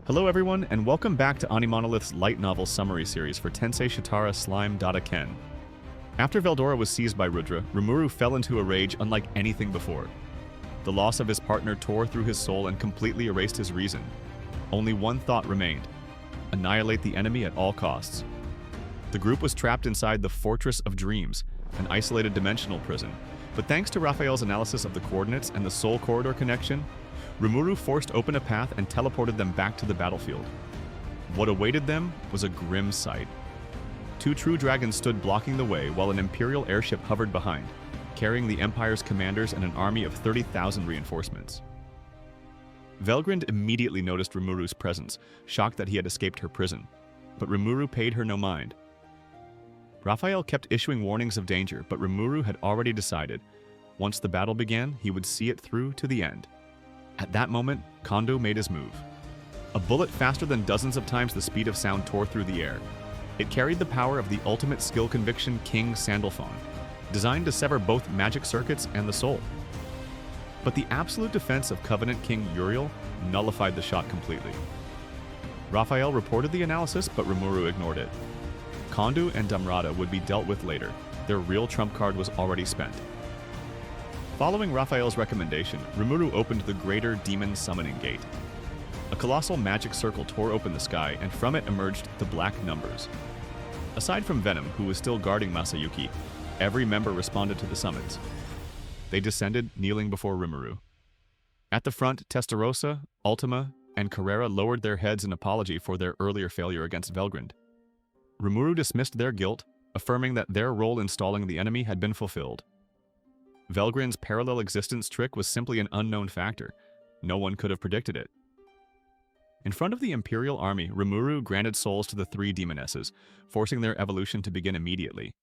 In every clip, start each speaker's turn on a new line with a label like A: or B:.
A: Hello everyone, and welcome back to AniMonolith's light novel summary series for Tensei Shitara Slime Ken. After Veldora was seized by Rudra, Rimuru fell into a rage unlike anything before. The loss of his partner tore through his soul and completely erased his reason. Only one thought remained: annihilate the enemy at all costs. The group was trapped inside the Fortress of Dreams, an isolated dimensional prison, but thanks to Raphael's analysis of the coordinates and the Soul Corridor connection, Rimuru forced open a path and teleported them back to the battlefield. What awaited them was a grim sight. Two true dragons stood blocking the way while an Imperial airship hovered behind, carrying the Empire's commanders and an army of 30,000 reinforcements. Velgrynd immediately noticed Rimuru's presence, shocked that he had escaped her prison, but Rimuru paid her no mind. Raphael kept issuing warnings of danger, but Rimuru had already decided, once the battle began, he would see it through to the end. At that moment, Kondo made his move. A bullet faster than dozens of times the speed of sound tore through the air. It carried the power of the ultimate skill conviction King Sandalphon, designed to sever both magic circuits and the soul. But the absolute defense of Covenant King Uriel nullified the shot completely. Raphael reported the analysis, but Rimuru ignored it. Kondo and Damrata would be dealt with later. Their real trump card was already spent. Following Raphael's recommendation, Rimuru opened the Greater Demon Summoning Gate. A colossal magic circle tore open the sky, and from it emerged the Black Numbers. Aside from Venom, who was still guarding Masayuki, every member responded to the summons. They descended, kneeling before Rimuru. At the front, Testarossa, Ultima, and Carrera lowered their heads in apology for their earlier failure against Velgrynd. Rimuru dismissed their guilt, affirming that their role in stalling the enemy had been fulfilled. Velgrynd's parallel existence trick was simply an unknown factor. No one could have predicted it. In front of the Imperial army, Rimuru granted souls to the three demonesses, forcing their evolution to begin immediately.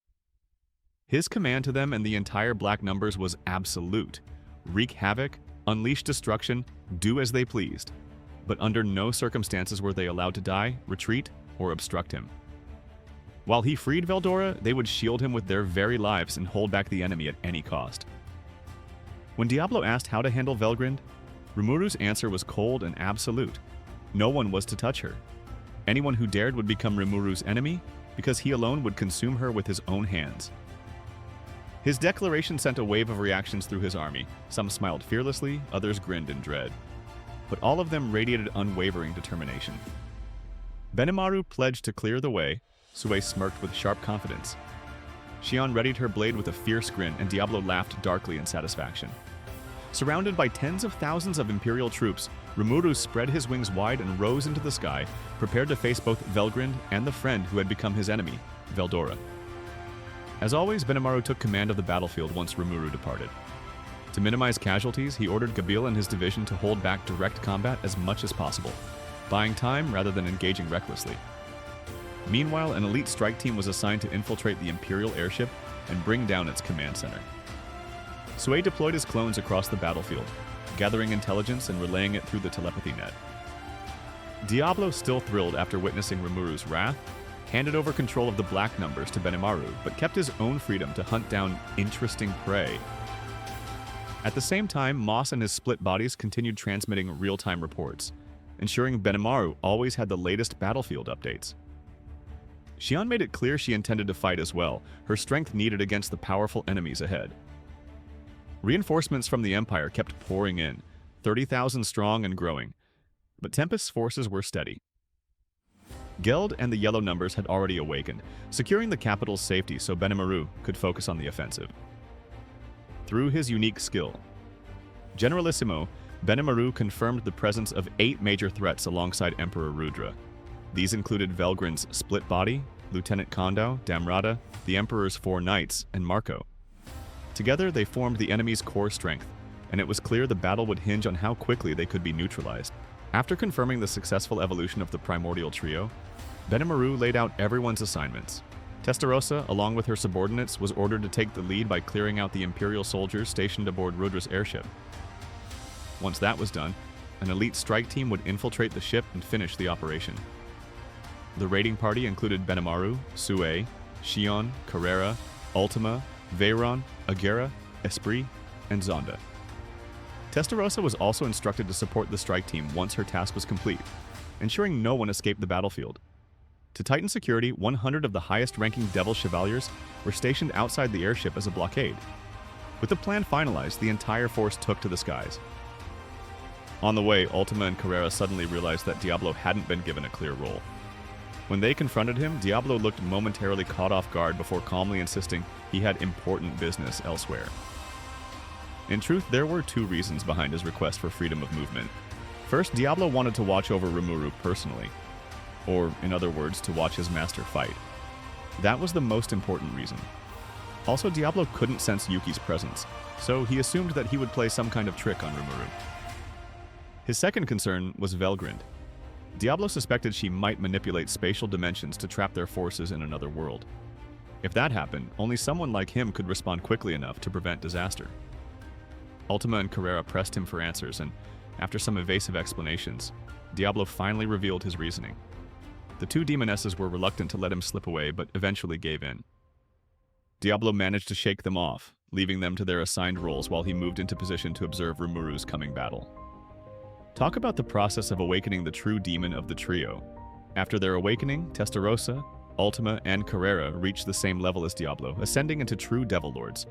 A: His command to them and the entire Black Numbers was absolute: wreak havoc, unleash destruction, do as they pleased. But under no circumstances were they allowed to die, retreat, or obstruct him. While he freed Veldora, they would shield him with their very lives and hold back the enemy at any cost. When Diablo asked how to handle Velgrynd, Rimuru's answer was cold and absolute. No one was to touch her. Anyone who dared would become Rimuru's enemy, because he alone would consume her with his own hands. His declaration sent a wave of reactions through his army. Some smiled fearlessly, others grinned in dread. But all of them radiated unwavering determination. Benimaru pledged to clear the way. Sue smirked with sharp confidence. Xion readied her blade with a fierce grin, and Diablo laughed darkly in satisfaction. Surrounded by tens of thousands of Imperial troops, Rimuru spread his wings wide and rose into the sky, prepared to face both Velgrynd and the friend who had become his enemy, Veldora. As always, Benimaru took command of the battlefield once Rimuru departed. To minimize casualties, he ordered Gabil and his division to hold back direct combat as much as possible, buying time rather than engaging recklessly. Meanwhile, an elite strike team was assigned to infiltrate the Imperial airship and bring down its command center. Sue deployed his clones across the battlefield, gathering intelligence and relaying it through the telepathy net. Diablo, still thrilled after witnessing Rimuru's wrath, handed over control of the Black Numbers to Benimaru, but kept his own freedom to hunt down interesting prey. At the same time, Moss and his split bodies continued transmitting real-time reports, ensuring Benimaru always had the latest battlefield updates. Xion made it clear she intended to fight as well, her strength needed against the powerful enemies ahead. Reinforcements from the Empire kept pouring in, 30,000 strong and growing, but Tempest's forces were steady. Geld and the Yellow Numbers had already awakened, securing the capital's safety so Benimaru could focus on the offensive. Through his unique skill, Generalissimo, Benimaru confirmed the presence of 8 major threats alongside Emperor Rudra. These included Velgrynd's split body, Lieutenant Kondo, Damrata, the Emperor's 4 knights, and Marco. Together, they formed the enemy's core strength, and it was clear the battle would hinge on how quickly they could be neutralized. After confirming the successful evolution of the primordial trio, Benimaru laid out everyone's assignments. Testarossa, along with her subordinates, was ordered to take the lead by clearing out the Imperial soldiers stationed aboard Rudra's airship. Once that was done, an elite strike team would infiltrate the ship and finish the operation. The raiding party included Benimaru, Sue, Xion, Carrera, Ultima, Veyron, Agera, Esprit, and Zonda. Testarossa was also instructed to support the strike team once her task was complete. ensuring no one escaped the battlefield. To tighten security, 100 of the highest-ranking Devil Chevaliers were stationed outside the airship as a blockade. With the plan finalized, the entire force took to the skies. On the way, Ultima and Carrera suddenly realized that Diablo hadn't been given a clear role. When they confronted him, Diablo looked momentarily caught off guard before calmly insisting he had important business elsewhere. In truth, there were two reasons behind his request for freedom of movement. First, Diablo wanted to watch over Rimuru personally, or, in other words, to watch his master fight. That was the most important reason. Also, Diablo couldn't sense Yuki's presence, so he assumed that he would play some kind of trick on Rimuru. His second concern was Velgrynd. Diablo suspected she might manipulate spatial dimensions to trap their forces in another world. If that happened, only someone like him could respond quickly enough to prevent disaster. Ultima and Carrera pressed him for answers, and after some evasive explanations, Diablo finally revealed his reasoning. The two demonesses were reluctant to let him slip away, but eventually gave in. Diablo managed to shake them off, leaving them to their assigned roles while he moved into position to observe Rimuru's coming battle. Talk about the process of awakening the true demon of the trio. After their awakening, Testarossa, Ultima, and Carrera reached the same level as Diablo, ascending into true Devil Lords,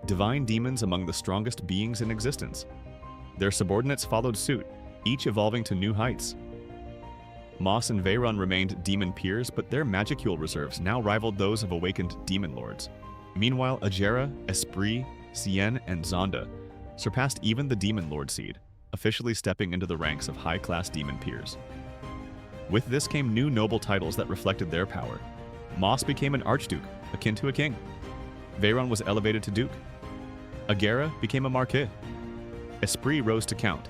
A: divine demons among the strongest beings in existence. Their subordinates followed suit, each evolving to new heights. Moss and Velgrynd remained demon peers, but their magicule reserves now rivaled those of awakened demon lords. Meanwhile, Agera, Esprit, Cien, and Zonda surpassed even the demon lord seed, officially stepping into the ranks of high-class demon peers. With this came new noble titles that reflected their power. Moss became an archduke, akin to a king. Velgrynd was elevated to duke. Agera became a marquis. Esprit rose to count.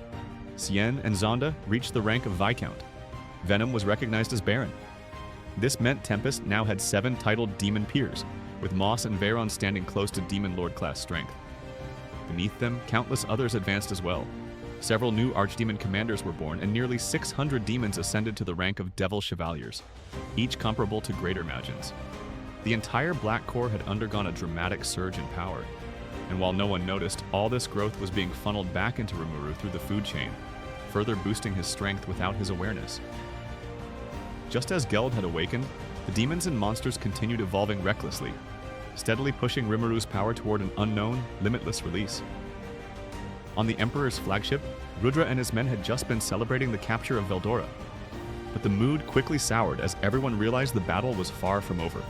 A: Cien and Zonda reached the rank of viscount. Venom was recognized as Baron. This meant Tempest now had 7 titled demon peers, with Moss and Velgrynd standing close to demon lord class strength. Beneath them, countless others advanced as well. Several new archdemon commanders were born, and nearly 600 demons ascended to the rank of Devil Chevaliers, each comparable to greater magians. The entire Black Corps had undergone a dramatic surge in power, and while no one noticed, all this growth was being funneled back into Rimuru through the food chain, further boosting his strength without his awareness. Just as Geld had awakened, the demons and monsters continued evolving recklessly, steadily pushing Rimuru's power toward an unknown, limitless release. On the Emperor's flagship, Rudra and his men had just been celebrating the capture of Veldora. But the mood quickly soured as everyone realized the battle was far from over.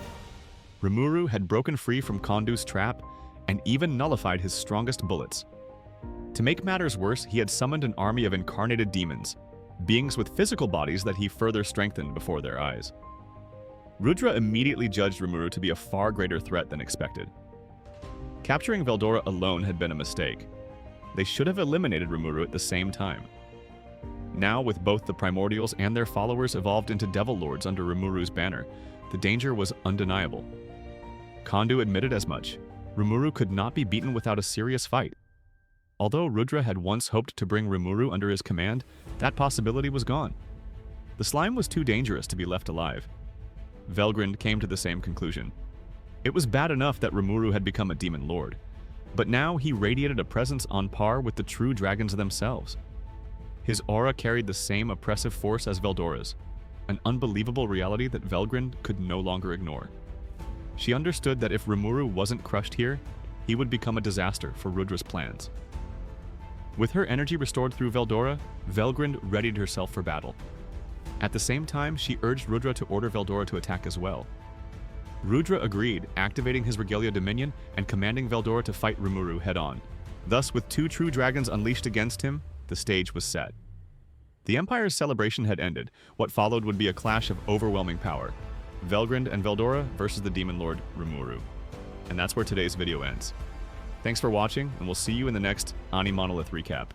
A: Rimuru had broken free from Kondu's trap and even nullified his strongest bullets. To make matters worse, he had summoned an army of incarnated demons, beings with physical bodies that he further strengthened before their eyes. Rudra immediately judged Rimuru to be a far greater threat than expected. Capturing Veldora alone had been a mistake. They should have eliminated Rimuru at the same time. Now, with both the Primordials and their followers evolved into Devil Lords under Rimuru's banner, the danger was undeniable. Kondu admitted as much. Rimuru could not be beaten without a serious fight. Although Rudra had once hoped to bring Rimuru under his command, that possibility was gone. The slime was too dangerous to be left alive. Velgrynd came to the same conclusion. It was bad enough that Rimuru had become a demon lord, but now he radiated a presence on par with the true dragons themselves. His aura carried the same oppressive force as Veldora's, an unbelievable reality that Velgrynd could no longer ignore. She understood that if Rimuru wasn't crushed here, he would become a disaster for Rudra's plans. With her energy restored through Veldora, Velgrynd readied herself for battle. At the same time, she urged Rudra to order Veldora to attack as well. Rudra agreed, activating his Regalia Dominion and commanding Veldora to fight Rimuru head-on. Thus, with 2 true dragons unleashed against him, the stage was set. The Empire's celebration had ended. What followed would be a clash of overwhelming power. Velgrynd and Veldora versus the Demon Lord Rimuru. And that's where today's video ends. Thanks for watching, and we'll see you in the next AniMonolith recap.